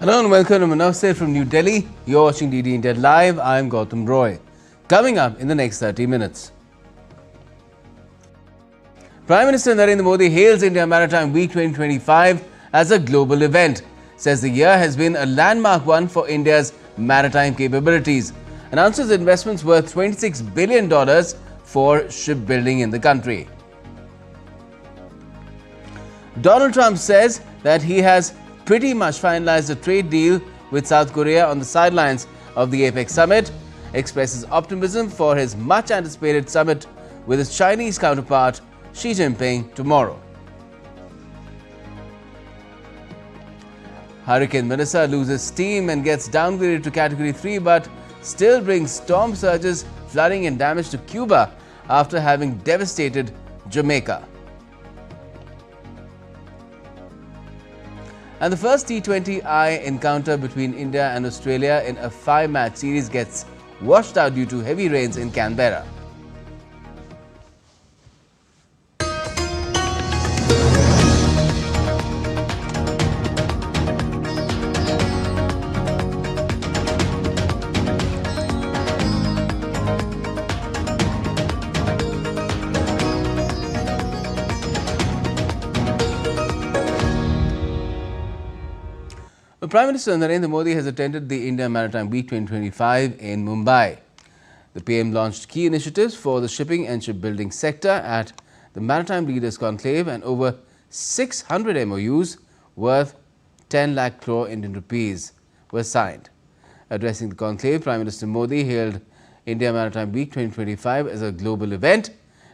Hello and welcome to Namaste from New Delhi. You're watching DD India Live. I'm Gautam Roy. Coming up in the next 30 minutes. Prime Minister Narendra Modi hails India Maritime Week 2025 as a global event. Says the year has been a landmark one for India's maritime capabilities. Announces investments worth $26 billion for shipbuilding in the country. Donald Trump says that he has pretty much finalized a trade deal with South Korea on the sidelines of the APEC summit, expresses optimism for his much anticipated summit with his Chinese counterpart Xi Jinping tomorrow. Hurricane Melissa loses steam and gets downgraded to Category 3 but still brings storm surges, flooding and damage to Cuba after having devastated Jamaica. And the first T20I encounter between India and Australia in a 5-match series gets washed out due to heavy rains in Canberra. Prime Minister Narendra Modi has attended the India Maritime Week 2025 in Mumbai. The PM launched key initiatives for the shipping and shipbuilding sector at the Maritime Leaders Conclave, and over 600 MOUs worth 10 lakh crore Indian rupees were signed. Addressing the conclave, Prime Minister Modi hailed India Maritime Week 2025 as a global event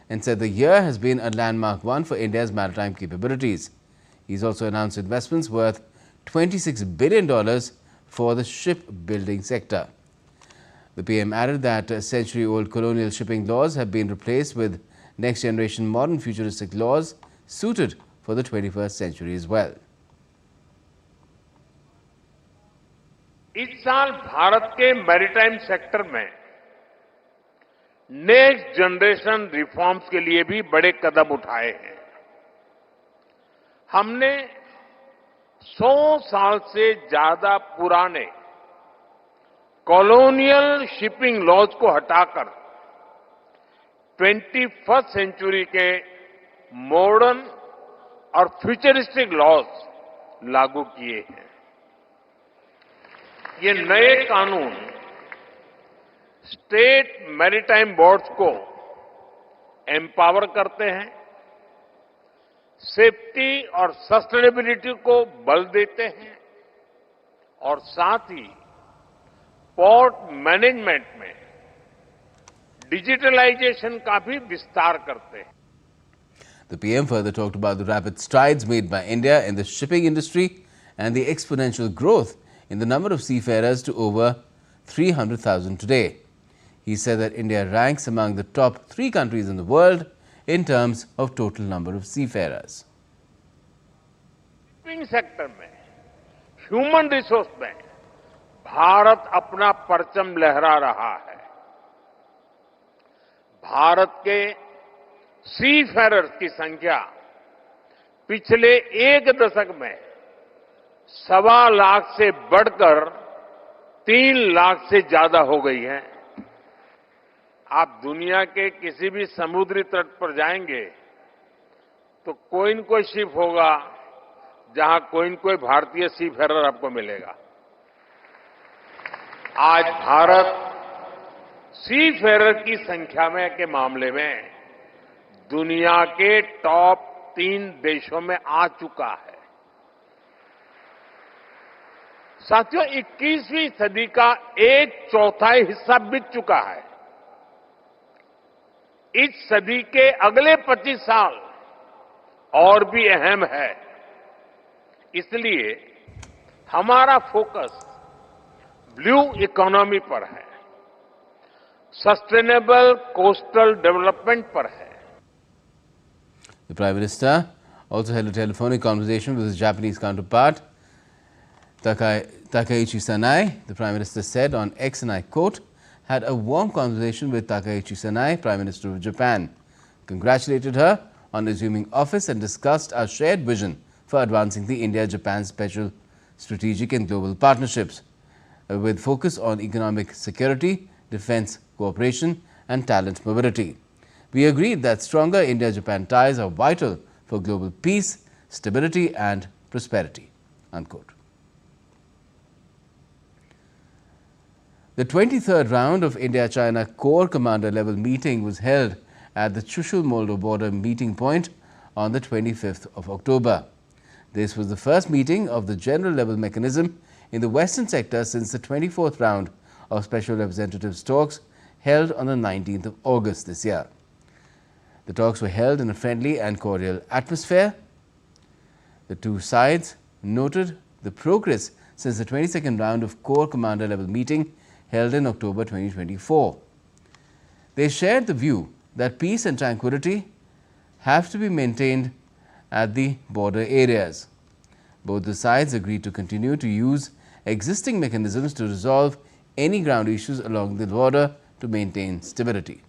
and said the year has been a landmark one for India's maritime capabilities. He's also announced investments worth $26 billion for the shipbuilding sector. The PM added that century-old colonial shipping laws have been replaced with next-generation modern futuristic laws suited for the 21st century as well. इस साल भारत के maritime sector में next generation reforms के लिए भी बड़े कदम उठाए हैं। हमने 100 साल से ज्यादा पुराने कॉलोनियल शिपिंग लॉज को हटाकर 21st सेंचुरी के मॉडर्न और फ्यूचरिस्टिक लॉज लागू किए हैं। ये नए कानून स्टेट मैरीटाइम बोर्ड्स को एम्पावर करते हैं, सेफ्टी और सस्टेनेबिलिटी को बल देते हैं और साथ ही पोर्ट मैनेजमेंट में डिजिटलाइजेशन का भी विस्तार करते हैं। The PM further talked about the rapid strides made by India in the shipping industry and the exponential growth in the number of seafarers to over 300,000 today. He said that India ranks among the top 3 countries in the world in terms of total number of seafarers. Shipping sector में, human resource में भारत अपना परचम लहरा रहा है। भारत के seafarers की संख्या पिछले 1 दशक में 1.25 लाख से बढ़कर 3 लाख से ज्यादा हो गई है। आप दुनिया के किसी भी समुद्री तट पर जाएंगे तो कोई न कोई शिप होगा जहां कोई न कोई भारतीय सीफेरर आपको मिलेगा। आज भारत सीफेरर की संख्या में के मामले में दुनिया के टॉप 3 देशों में आ चुका है। साथियों, 21वीं सदी का 1/4 हिस्सा बीत चुका है। इस सदी के अगले 25 साल और भी अहम है। इसलिए हमारा फोकस ब्लू इकोनॉमी पर है, सस्टेनेबल कोस्टल डेवलपमेंट पर है। The Prime Minister also held a telephonic conversation with his Japanese counterpart Takaichi Sanai. The Prime Minister said on X, and I quote, had a warm conversation with Takaichi Sanai, Prime Minister of Japan, congratulated her on assuming office and discussed our shared vision for advancing the India-Japan special strategic and global partnerships, with focus on economic security, defense cooperation and talent mobility. We agreed that stronger India-Japan ties are vital for global peace, stability and prosperity." Unquote. The 23rd round of India-China Corps Commander level meeting was held at the Chushul-Moldo border meeting point on the 25th of October. This was the first meeting of the general level mechanism in the western sector since the 24th round of Special Representatives talks held on the 19th of August this year. The talks were held in a friendly and cordial atmosphere. The two sides noted the progress since the 22nd round of Corps Commander level meeting held in October 2024. They shared the view that peace and tranquility have to be maintained at the border areas. Both the sides agreed to continue to use existing mechanisms to resolve any ground issues along the border to maintain stability.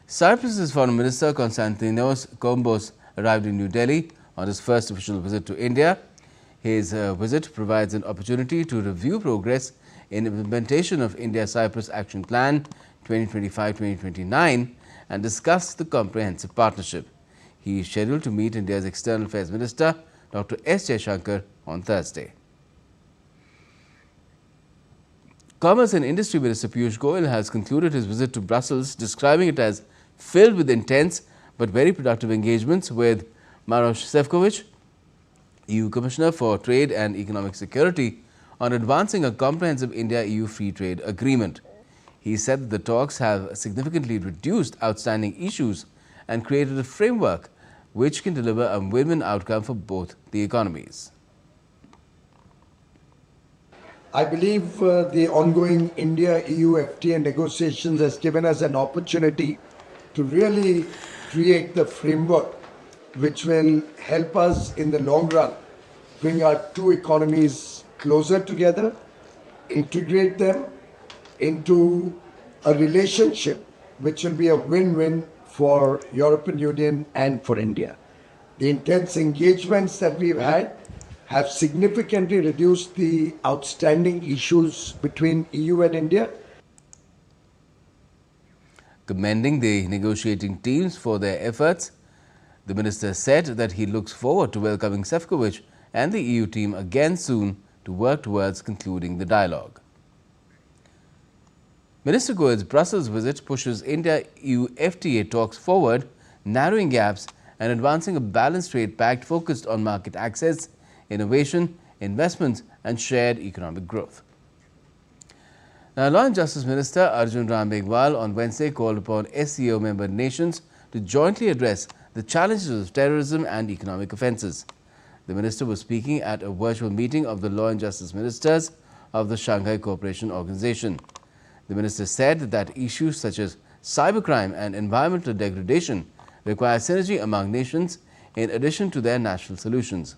Cyprus's Foreign Minister Konstantinos Kombos arrived in New Delhi on his first official visit to India. His visit provides an opportunity to review progress in implementation of India-Cyprus Action Plan 2025-2029 and discuss the comprehensive partnership. He is scheduled to meet India's External Affairs Minister Dr. S. Jaishankar on Thursday. Commerce and Industry Minister Piyush Goyal has concluded his visit to Brussels, describing it as filled with intense but very productive engagements with Maroš Šefčovič, EU Commissioner for Trade and Economic Security, on advancing a comprehensive India-EU free trade agreement. He said that the talks have significantly reduced outstanding issues and created a framework which can deliver a win-win outcome for both the economies. I believe the ongoing India-EU FTA negotiations has given us an opportunity to really create the framework which will help us in the long run bring our two economies closer together, integrate them into a relationship which will be a win-win for European Union and for India. The intense engagements that we've had have significantly reduced the outstanding issues between EU and India. Commending the negotiating teams for their efforts, the minister said that he looks forward to welcoming Šefčovič and the EU team again soon to work towards concluding the dialogue. Minister Goyal's Brussels visit pushes India-EU FTA talks forward, narrowing gaps and advancing a balanced trade pact focused on market access, innovation, investments and shared economic growth. Now, Law and Justice Minister Arjun Ram Meghwal on Wednesday called upon SCO member nations to jointly address the challenges of terrorism and economic offences. The minister was speaking at a virtual meeting of the Law and Justice Ministers of the Shanghai Cooperation Organization. The minister said that issues such as cybercrime and environmental degradation require synergy among nations in addition to their national solutions.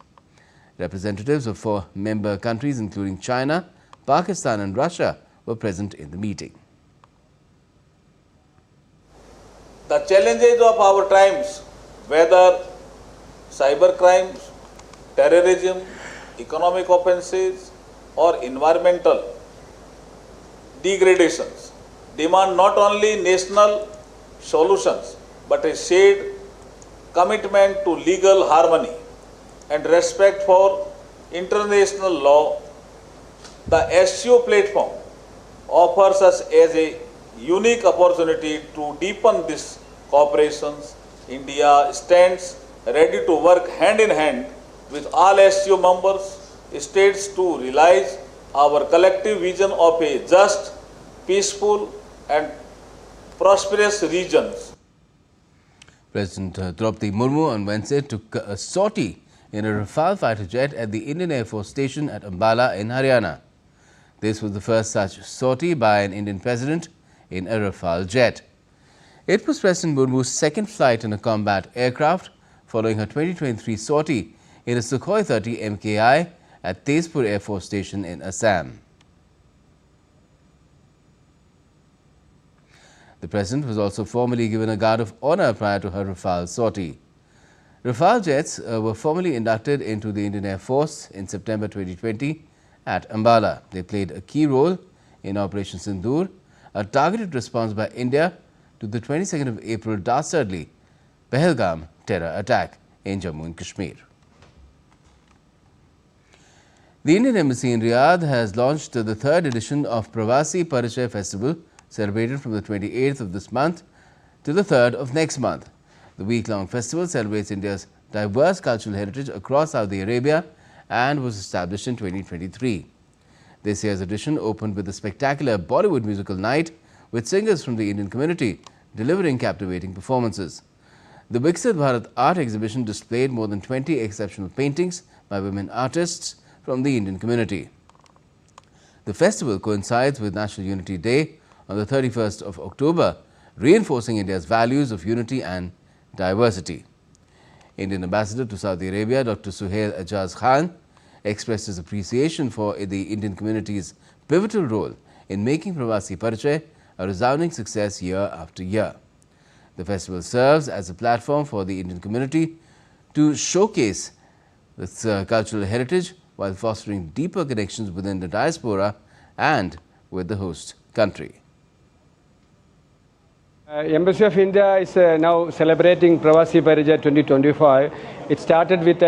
Representatives of 4 member countries including China, Pakistan and Russia were present in the meeting. The challenges of our times, whether cyber crimes, terrorism, economic offences or environmental degradations, demand not only national solutions but a shared commitment to legal harmony and respect for international law. The SCO platform offers us as a unique opportunity to deepen this cooperation. India stands ready to work hand in hand with all SCO members states to realize our collective vision of a just, peaceful and prosperous regions. President Draupadi Murmu on Wednesday took a sortie in a Rafale fighter jet at the Indian Air Force Station at Ambala in Haryana. This was the first such sortie by an Indian president in a Rafale jet. It was President Murmu's second flight in a combat aircraft following her 2023 sortie in a Sukhoi 30 MKI at Tezpur Air Force Station in Assam. The President was also formally given a Guard of Honour prior to her Rafale sortie. Rafale jets were formally inducted into the Indian Air Force in September 2020 at Ambala. They played a key role in Operation Sindoor, a targeted response by India to the 22nd of April dastardly Pahalgam terror attack in Jammu and Kashmir. The Indian Embassy in Riyadh has launched the third edition of Pravasi Parichay Festival, celebrated from the 28th of this month to the 3rd of next month. The week-long festival celebrates India's diverse cultural heritage across Saudi Arabia and was established in 2023. This year's edition opened with a spectacular Bollywood musical night with singers from the Indian community delivering captivating performances. The Prasar Bharati art exhibition displayed more than 20 exceptional paintings by women artists from the Indian community. The festival coincides with National Unity Day on the 31st of October, reinforcing India's values of unity and diversity. Indian Ambassador to Saudi Arabia, Dr. Suhail Ajaz Khan, expressed his appreciation for the Indian community's pivotal role in making Pravasi Parichay a resounding success year after year. The festival serves as a platform for the Indian community to showcase its cultural heritage while fostering deeper connections within the diaspora and with the host country. Embassy of India is now celebrating Pravasi Parichay 2025. It started with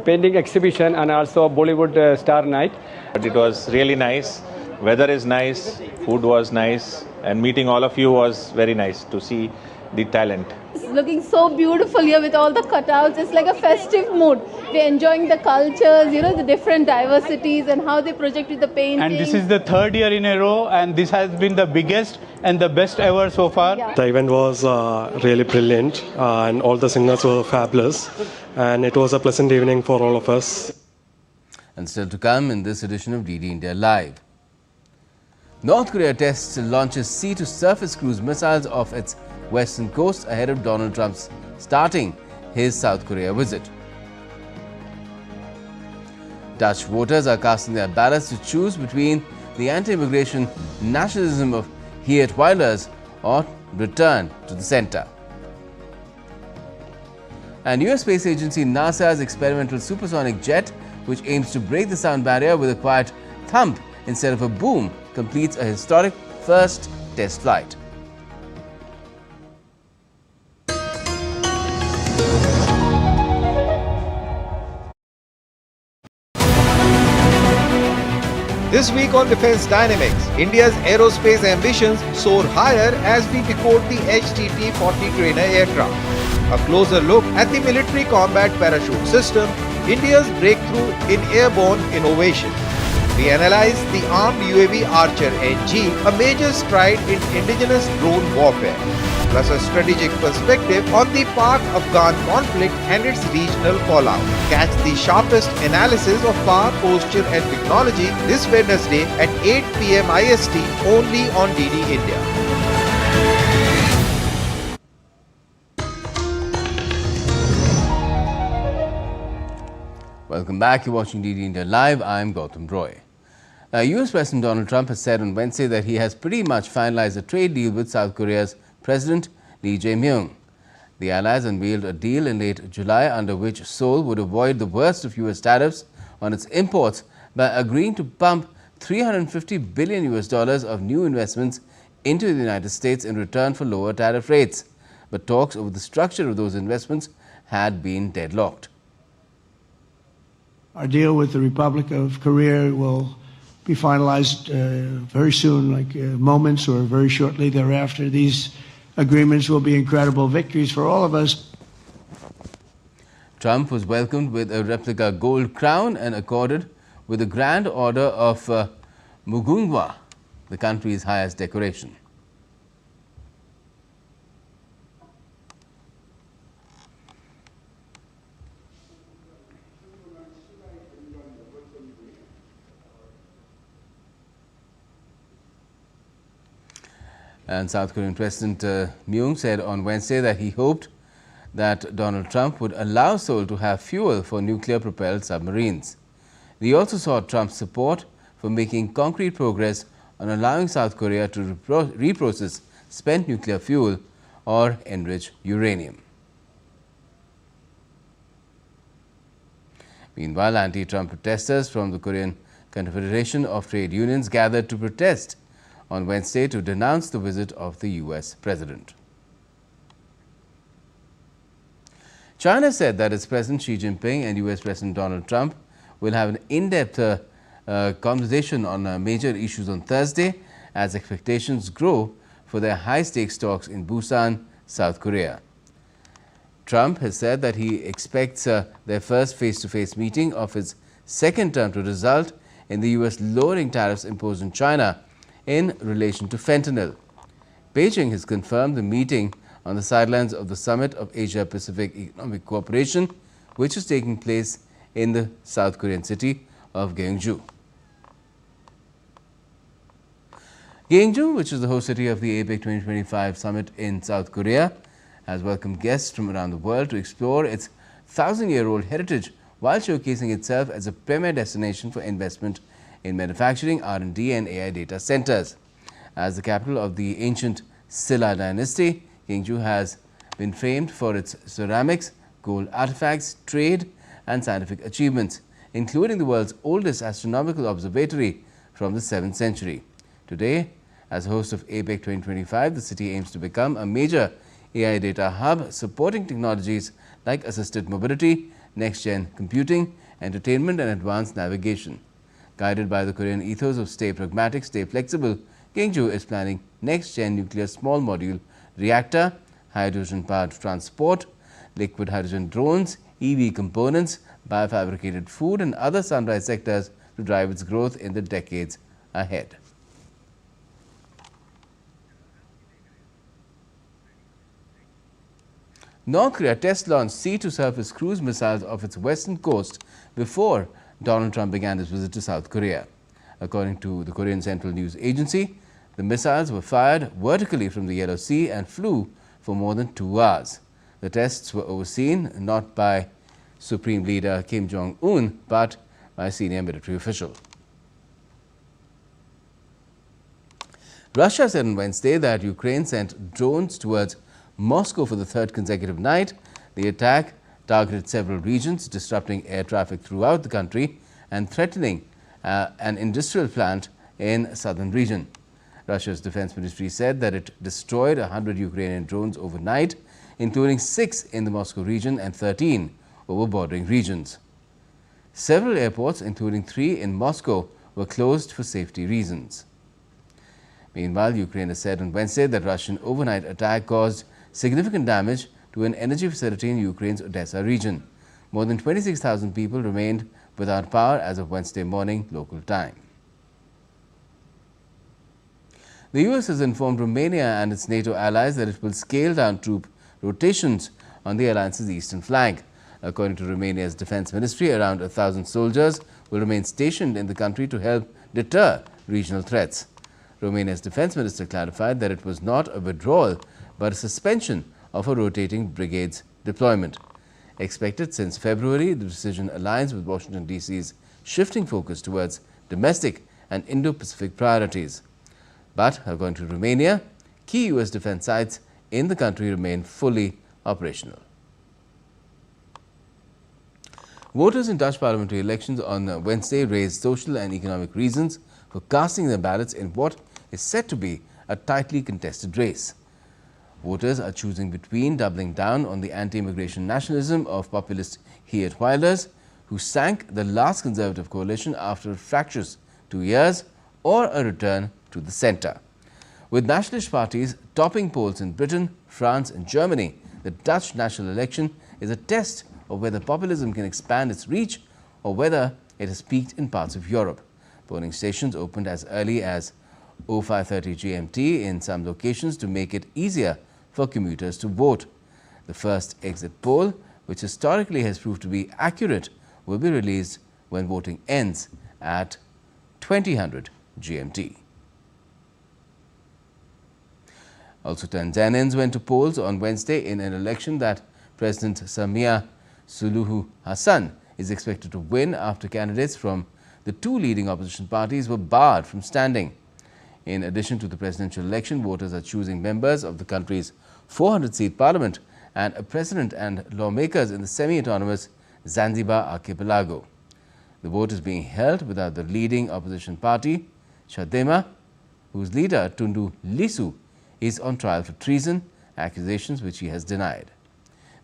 painting exhibition and also Bollywood star night. But it was really nice. Weather is nice, food was nice, and meeting all of you was very nice to see the talent. It's looking so beautiful here with all the cutouts. It's like a festive mood. We're enjoying the cultures, the different diversities and how they project with the painting. And this is the third year in a row, and this has been the biggest and the best ever so far. Yeah. The event was really brilliant, and all the singers were fabulous, and it was a pleasant evening for all of us. And still to come in this edition of DD India Live. North Korea tests and launches sea-to-surface cruise missiles off its western coast ahead of Donald Trump's starting his South Korea visit. Dutch voters are casting their ballots to choose between the anti-immigration nationalism of Geert-Wilders or return to the centre. And US Space Agency NASA's experimental supersonic jet, which aims to break the sound barrier with a quiet thump instead of a boom, completes a historic first test flight. This week on Defence Dynamics, India's aerospace ambitions soar higher as we decode the HTT-40 trainer aircraft. A closer look at the military combat parachute system, India's breakthrough in airborne innovation. We analyze the armed UAV Archer NG, a major stride in indigenous drone warfare, plus a strategic perspective on the Pak-Afghan conflict and its regional fallout. Catch the sharpest analysis of power, posture and technology this Wednesday at 8 p.m. IST only on DD India. Welcome back. You're watching DD India Live. I'm Gautam Roy. US President Donald Trump has said on Wednesday that he has pretty much finalized a trade deal with South Korea's President Lee Jae-myung. The allies unveiled a deal in late July under which Seoul would avoid the worst of US tariffs on its imports by agreeing to pump $350 billion of new investments into the United States in return for lower tariff rates. But talks over the structure of those investments had been deadlocked. Our deal with the Republic of Korea will be finalized very soon, like moments or very shortly thereafter. These agreements will be incredible victories for all of us. Trump was welcomed with a replica gold crown and accorded with the Grand Order of Mugunghwa, the country's highest decoration. And South Korean President Myung said on Wednesday that he hoped that Donald Trump would allow Seoul to have fuel for nuclear-propelled submarines. He also sought Trump's support for making concrete progress on allowing South Korea to reprocess spent nuclear fuel or enrich uranium. Meanwhile, anti-Trump protesters from the Korean Confederation of Trade Unions gathered to protest on Wednesday to denounce the visit of the US president. China said that its President Xi Jinping and US President Donald Trump will have an in-depth conversation on major issues on Thursday as expectations grow for their high-stakes talks in Busan, South Korea. Trump has said that he expects their first face-to-face meeting of his second term to result in the US lowering tariffs imposed on China in relation to fentanyl. Beijing has confirmed the meeting on the sidelines of the Summit of Asia-Pacific Economic Cooperation, which is taking place in the South Korean city of Gyeongju. Gyeongju, which is the host city of the APEC 2025 summit in South Korea, has welcomed guests from around the world to explore its 1,000-year-old heritage while showcasing itself as a premier destination for investment in manufacturing, R&D and AI data centers. As the capital of the ancient Silla dynasty, Gyeongju has been famed for its ceramics, gold artifacts, trade and scientific achievements, including the world's oldest astronomical observatory from the 7th century. Today, as host of APEC 2025, the city aims to become a major AI data hub supporting technologies like assisted mobility, next-gen computing, entertainment and advanced navigation. Guided by the Korean ethos of stay pragmatic, stay flexible, Gyeongju is planning next-gen nuclear small module reactor, hydrogen-powered transport, liquid hydrogen drones, EV components, biofabricated food and other sunrise sectors to drive its growth in the decades ahead. North Korea test-launched sea-to-surface cruise missiles off its western coast before Donald Trump began his visit to South Korea. According to the Korean Central News Agency, the missiles were fired vertically from the Yellow Sea and flew for more than 2 hours. The tests were overseen not by Supreme Leader Kim Jong-un but by a senior military official. Russia said on Wednesday that Ukraine sent drones towards Moscow for the third consecutive night. The attack targeted several regions, disrupting air traffic throughout the country and threatening an industrial plant in southern region. Russia's defense ministry said that it destroyed 100 Ukrainian drones overnight, including 6 in the Moscow region and 13 over bordering regions. Several airports, including 3 in Moscow, were closed for safety reasons. Meanwhile, Ukraine has said on Wednesday that Russian overnight attack caused significant damage to an energy facility in Ukraine's Odessa region. More than 26,000 people remained without power as of Wednesday morning local time. The US has informed Romania and its NATO allies that it will scale down troop rotations on the alliance's eastern flank. According to Romania's defense ministry, around 1,000 soldiers will remain stationed in the country to help deter regional threats. Romania's defense minister clarified that it was not a withdrawal but a suspension of a rotating brigade's deployment. Expected since February, the decision aligns with Washington, D.C.'s shifting focus towards domestic and Indo-Pacific priorities. But, according to Romania, key U.S. defense sites in the country remain fully operational. Voters in Dutch parliamentary elections on Wednesday raised social and economic reasons for casting their ballots in what is said to be a tightly contested race. Voters are choosing between doubling down on the anti-immigration nationalism of populist Geert Wilders, who sank the last Conservative coalition after a fractious 2 years, or a return to the centre. With nationalist parties topping polls in Britain, France and Germany, the Dutch national election is a test of whether populism can expand its reach or whether it has peaked in parts of Europe. Polling stations opened as early as 05:30 GMT in some locations to make it easier for commuters to vote. The first exit poll, which historically has proved to be accurate, will be released when voting ends at 2000 GMT. Also, Tanzanians went to polls on Wednesday in an election that President Samia Suluhu Hassan is expected to win after candidates from the 2 leading opposition parties were barred from standing. In addition to the presidential election, voters are choosing members of the country's 400-seat parliament and a president and lawmakers in the semi-autonomous Zanzibar archipelago. The vote is being held without the leading opposition party, Chadema, whose leader, Tundu Lissu, is on trial for treason, accusations which he has denied.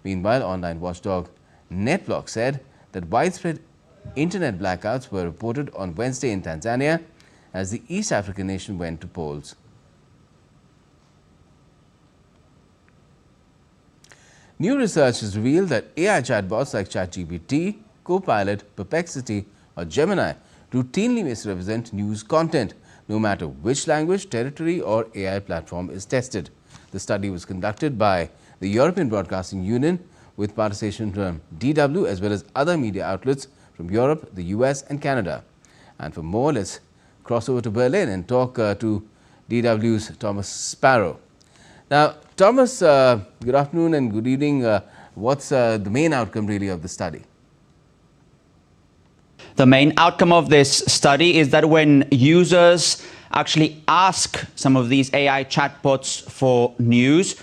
Meanwhile, online watchdog NetBlock said that widespread internet blackouts were reported on Wednesday in Tanzania as the East African nation went to polls. New research has revealed that AI chatbots like ChatGPT, Copilot, Perplexity or Gemini routinely misrepresent news content, no matter which language, territory or AI platform is tested. The study was conducted by the European Broadcasting Union with participation from DW as well as other media outlets from Europe, the US and Canada. And for more, let's cross over to Berlin and talk to DW's Thomas Sparrow. Now, Thomas, good afternoon and good evening. What's the main outcome really of the study? The main outcome of this study is that when users actually ask some of these AI chatbots for news,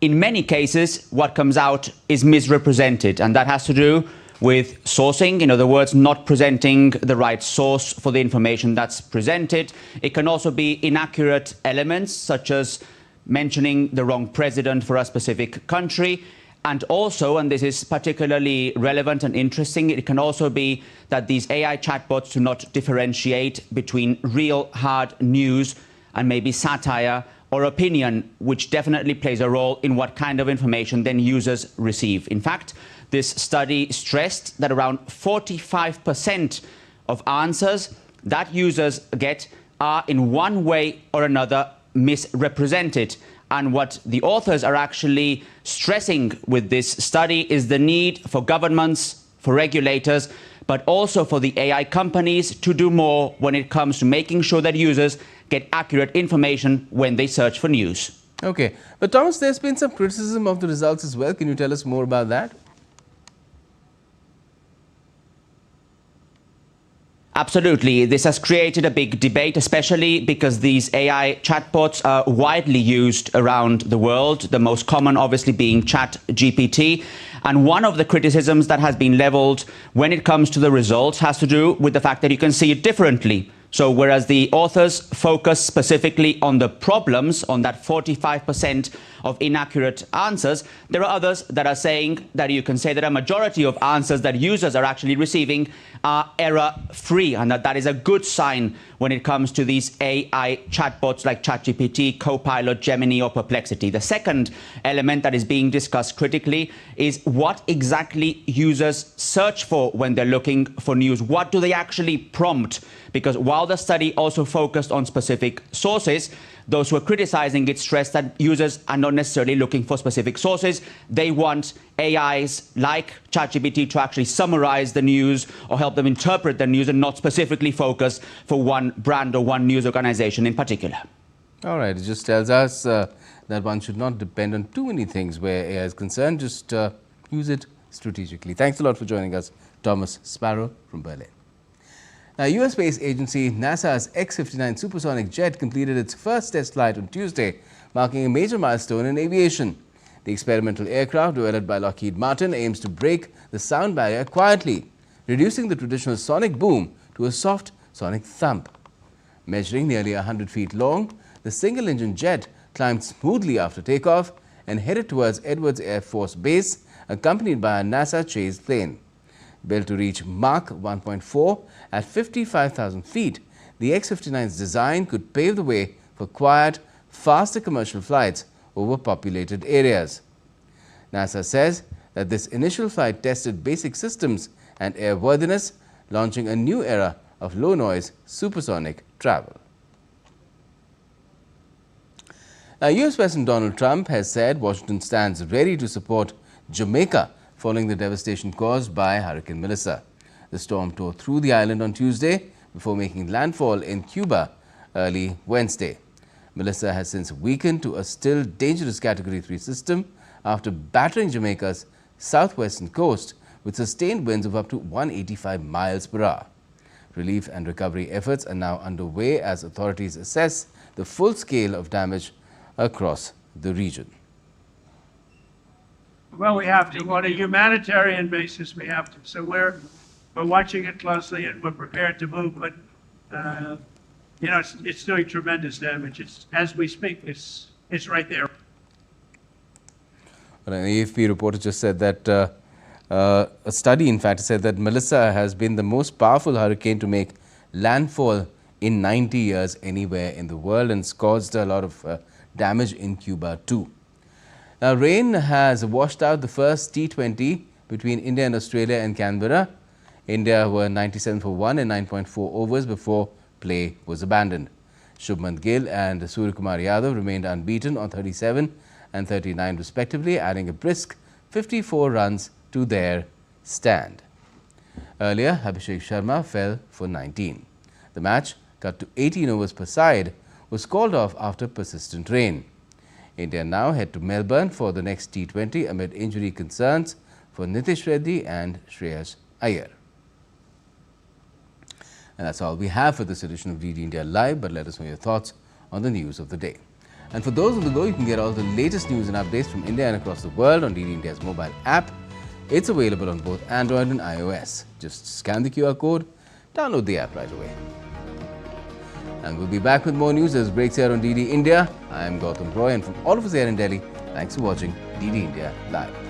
in many cases, what comes out is misrepresented, and that has to do with sourcing, in other words, not presenting the right source for the information that's presented. It can also be inaccurate elements, such as mentioning the wrong president for a specific country. And also, and this is particularly relevant and interesting, it can also be that these AI chatbots do not differentiate between real hard news and maybe satire or opinion, which definitely plays a role in what kind of information then users receive. In fact, this study stressed that around 45% of answers that users get are in one way or another misrepresented. And what the authors are actually stressing with this study is the need for governments, for regulators, but also for the AI companies to do more when it comes to making sure that users get accurate information when they search for news. Okay. But Thomas, there's been some criticism of the results as well. Can you tell us more about that? Absolutely. This has created a big debate, especially because these AI chatbots are widely used around the world, the most common obviously being ChatGPT. And one of the criticisms that has been leveled when it comes to the results has to do with the fact that you can see it differently. So whereas the authors focus specifically on the problems, on that 45% of inaccurate answers, there are others that are saying that you can say that a majority of answers that users are actually receiving are error-free, and that is a good sign when it comes to these AI chatbots like ChatGPT, Copilot, Gemini or Perplexity. The second element that is being discussed critically is what exactly users search for when they're looking for news. What do they actually prompt? Because while the study also focused on specific sources, those who are criticizing it stress that users are not necessarily looking for specific sources. They want AIs like ChatGPT to actually summarize the news or help them interpret the news and not specifically focus for one brand or one news organization in particular. All right. It just tells us that one should not depend on too many things where AI is concerned. Just use it strategically. Thanks a lot for joining us, Thomas Sparrow from Berlin. Now, US space agency NASA's X-59 supersonic jet completed its first test flight on Tuesday, marking a major milestone in aviation. The experimental aircraft, developed by Lockheed Martin, aims to break the sound barrier quietly, reducing the traditional sonic boom to a soft sonic thump. Measuring nearly 100 feet long, the single-engine jet climbed smoothly after takeoff and headed towards Edwards Air Force Base, accompanied by a NASA chase plane. Built to reach Mach 1.4 at 55,000 feet, the X-59's design could pave the way for quiet, faster commercial flights over populated areas. NASA says that this initial flight tested basic systems and airworthiness, launching a new era of low-noise supersonic travel. Now, US President Donald Trump has said Washington stands ready to support Jamaica following the devastation caused by Hurricane Melissa. The storm tore through the island on Tuesday before making landfall in Cuba early Wednesday. Melissa has since weakened to a still dangerous Category 3 system after battering Jamaica's southwestern coast with sustained winds of up to 185 miles per hour. Relief and recovery efforts are now underway as authorities assess the full scale of damage across the region. Well, we have to. On a humanitarian basis, we have to. So we're watching it closely and we're prepared to move. But you know, it's doing tremendous damage. It's, as we speak, it's right there. Well, an AFP reporter just said that a study, in fact, said that Melissa has been the most powerful hurricane to make landfall in 90 years anywhere in the world, and it's caused a lot of damage in Cuba too. Now, rain has washed out the first T20 between India and Australia in Canberra. India were 97 for 1 in 9.4 overs before play was abandoned. Shubman Gill and Suryakumar Yadav remained unbeaten on 37 and 39 respectively, adding a brisk 54 runs to their stand. Earlier, Abhishek Sharma fell for 19. The match, cut to 18 overs per side, was called off after persistent rain. India now head to Melbourne for the next T20 amid injury concerns for Nitish Reddy and Shreyas Iyer. And that's all we have for this edition of DD India Live, but let us know your thoughts on the news of the day. And for those on the go, you can get all the latest news and updates from India and across the world on DD India's mobile app. It's available on both Android and iOS. Just scan the QR code, download the app right away. And we'll be back with more news as it breaks here on DD India. I am Gautam Roy, and from all of us here in Delhi, thanks for watching DD India Live.